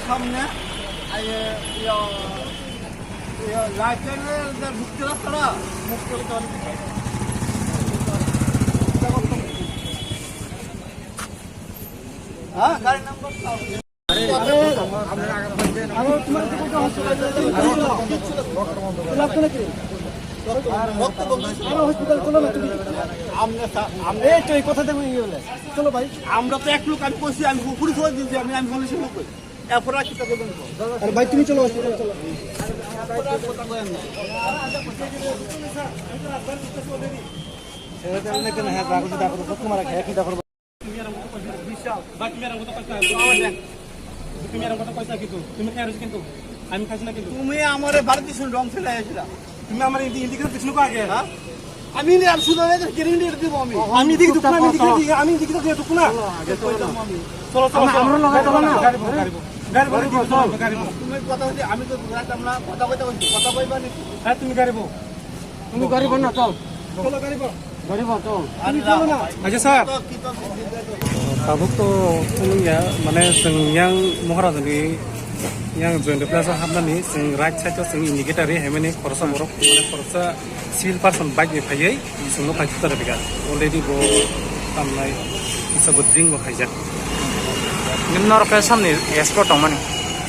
সামনে লাইটের ঢুকতে রাস্তাটা মুখ করে হ্যাঁ গাড়ির নাম্বার চলো ভাই আমরা তো এক লোক আমি কইছি আমি পুলিশ হয়ে দিয়েছি আমি আমি পুলিশের লোক এরপর কি টাকা দেবেন আরে ভাই তুমি চলো হসপিটাল চলো তুমি আমার বাড়ি দিছো রং ফেলে আসছিলা তুমি আমার ইন্ডিকেটর দিছো কো আগে হ্যাঁ আমি নি আর শুনো না গ্যারান্টি দিব আমি দিক দুক না আমি দিক দুক না চলো চলো আমরা লাগাই দাও না গাড়ি বড় দিব গাড়ি তুমি কথা হচ্ছে আমি তো ঘুরাতাম না কথা কইতা বলছি কথা কইবা নি হ্যাঁ তুমি গাড়ি না চল চলো গাড়ি বড় চল আমি চলো না আচ্ছা sir tabuk to ya mane sing yang maharajani yang joint plaza hamnani sing right side to sing indicator re hemene khorsa morok mane khorsa civil person bike ni phayai sungno phai tar bega already bo tamnai isabot dring bo khaijak nimnor ka samni escort tongmani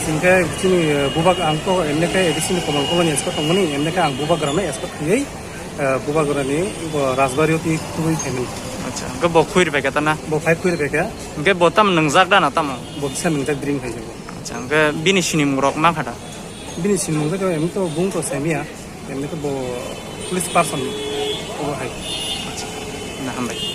singka chini bubak angko emneka edisini komal komani escort tongmani emneka ang bubak grana escort khayai bubak grani rajbari oti tui family acha ga bo khuir bega tana bo phai khuir bega ga bo tam nungjak dana tam bo bisa nungjak dring khaijak acha ga bini sini murok ma khada bini sini murok em to bung to semia em to bo police person bo hai na hambai